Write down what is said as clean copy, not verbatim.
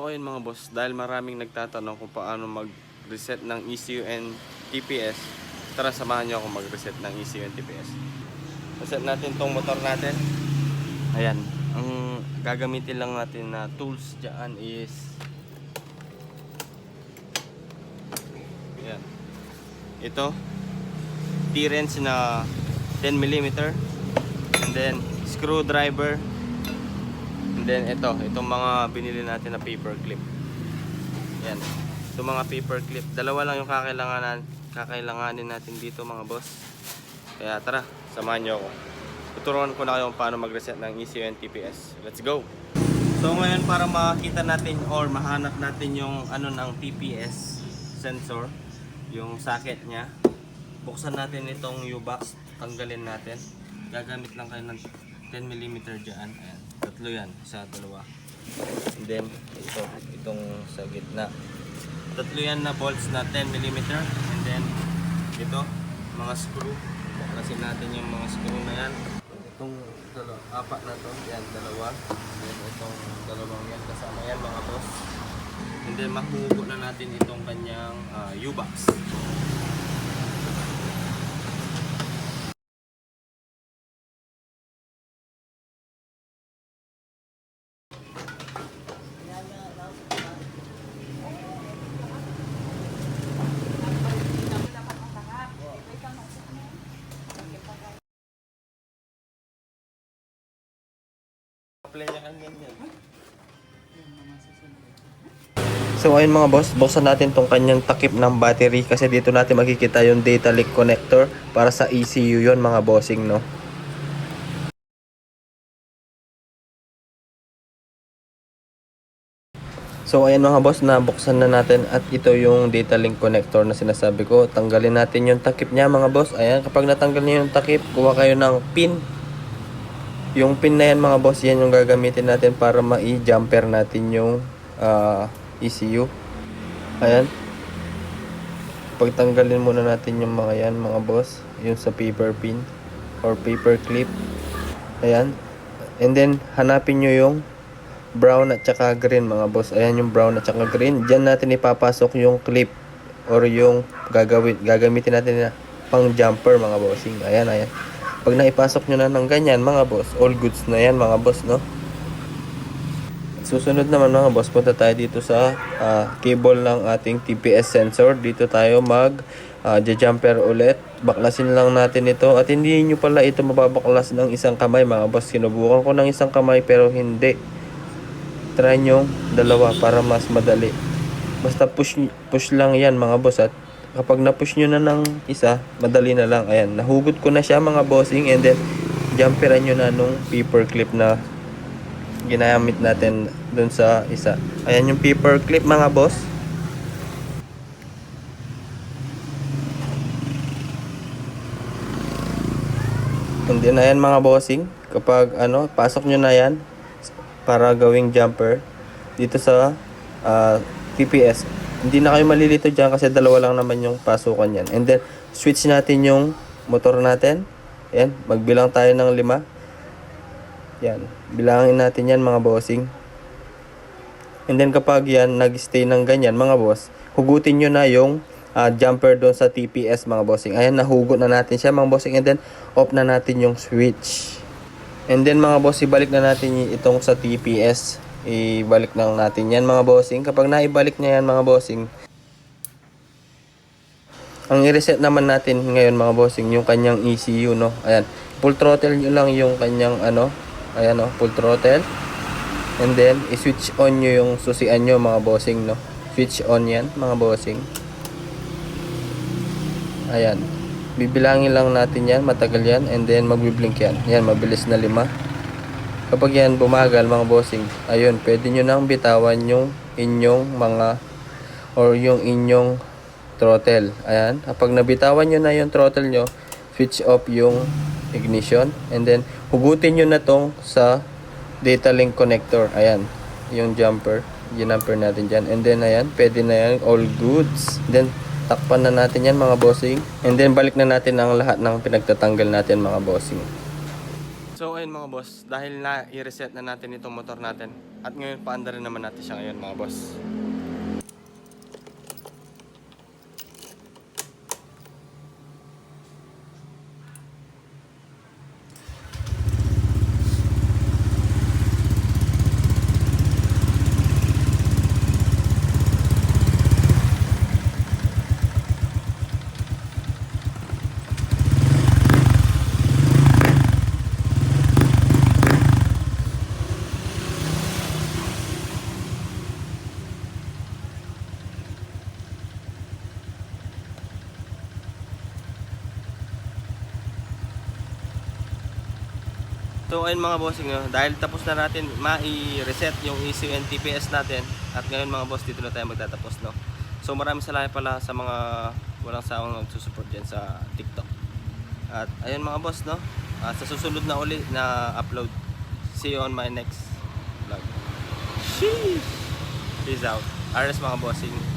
ayun mga boss, dahil maraming nagtatanong kung paano mag-reset ng ECU and TPS, tara samahan nyo ako mag-reset ng ECU and TPS. Reset natin tong motor natin. Ayan, ang gagamitin lang natin na tools dyan is ayan, ito T-wrench na 10mm, and then screwdriver, and then itong mga binili natin na paper clip. Yan, itong mga paper clip, dalawa lang yung kakailanganin natin dito mga boss. Kaya tara, samahan nyo ako. Tuturuan ko na kayo kung paano mag-reset ng ECU and TPS. Let's go! So ngayon, para makita natin or mahanap natin yung ano ng TPS sensor, yung socket nya, buksan natin itong U-box, tanggalin natin. Gagamit lang kayo ng 10mm dyan. Ayan, tatlo yan, isa, dalawa. And then itong sa gitna, tatlo yan na bolts na 10mm. And then ito, mga screw, buklasin natin yung mga screw na yan. Itong apat na to, yan, dalawa. And then itong dalawang yan, kasama yan mga boss. And then mahuhugot na natin itong kanyang U-box. So ayun mga boss, buksan natin tong kanyang takip ng battery kasi dito natin makikita yung data link connector para sa ECU yon mga bossing, no. So ayan mga boss, nabuksan na natin at ito yung data link connector na sinasabi ko. Tanggalin natin yung takip niya mga boss. Ayan, kapag natanggal niyo yung takip, kuha kayo ng pin. Yung pin na yan mga boss, yan yung gagamitin natin para ma-jumper natin yung ECU. Ayan, pagtanggalin muna natin yung mga yan mga boss, yung sa paper pin or paper clip. Ayan, and then hanapin nyo yung brown at saka green mga boss. Ayan yung brown at saka green, dyan natin ipapasok yung clip or yung gagamitin natin na pang jumper mga bossing. Ayan, ayan, pag naipasok nyo na ng ganyan mga boss, all goods na yan mga boss, no. Susunod naman mga boss, punta tayo dito sa cable ng ating TPS sensor. Dito tayo jumper ulit. Baklasin lang natin ito. At hindi nyo pala ito mababaklas ng isang kamay mga boss. Sinubukan ko ng isang kamay pero hindi. Try nyo dalawa para mas madali. Basta push lang yan mga boss. At kapag na-push nyo na ng isa, madali na lang. Ayan, nahugot ko na siya mga bossing. And then jumperan nyo na nung paper clip na ginamit natin dun sa isa. Ayan yung paper clip mga boss. And then ayan mga bossing, kapag pasok nyo na yan para gawing jumper dito sa TPS, hindi na kayo malilito dyan kasi dalawa lang naman yung pasukan yan. And then switch natin yung motor natin. Ayan, magbilang tayo ng 5. Yan, bilangin natin yan mga bossing. And then kapag yan nag-stay ng ganyan mga boss, hugutin nyo na yung jumper doon sa TPS mga bossing. Ayan, nahugot na natin siya mga bossing. And then off na natin yung switch. And then mga boss, ibalik na natin itong sa TPS. Ibalik lang natin yan mga bossing. Kapag naibalik na yan mga bossing, ang i-reset naman natin ngayon mga bossing yung kanyang ECU, no. Ayan, full throttle nyo lang yung kanyang ayan, full throttle. And then i-switch on nyo yung susian nyo mga bossing, no. Switch on yan mga bossing. Ayan, bibilangin lang natin yan, matagal yan. And then magbiblink yan. Yan, mabilis na 5. Kapag yan bumagal mga bossing, ayun, pwede nyo nang bitawan yung inyong yung inyong throttle. Ayan, kapag nabitawan nyo na yung throttle nyo, switch off yung ignition. And then hugutin nyo na tong sa data link connector. Ayan, yung jumper, ginumper natin dyan. And then ayan, pwede na yan, all goods. Then takpan na natin yan mga bossing. And then balik na natin ang lahat ng pinagtatanggal natin mga bossing. So ayun mga boss, dahil na i-reset na natin itong motor natin at ngayon paanda rin naman natin siya ngayon mga boss. So ayun mga bossing, no, dahil tapos na natin ma-reset yung ECU and TPS natin at ngayon mga boss dito na tayo magtatapos, no. So maraming salamat pala sa mga walang sawang nagsusupport dyan sa TikTok. At ayun mga boss, no, sa susunod na uli na upload. See you on my next vlog. Sheesh! Peace out. RS mga bossing.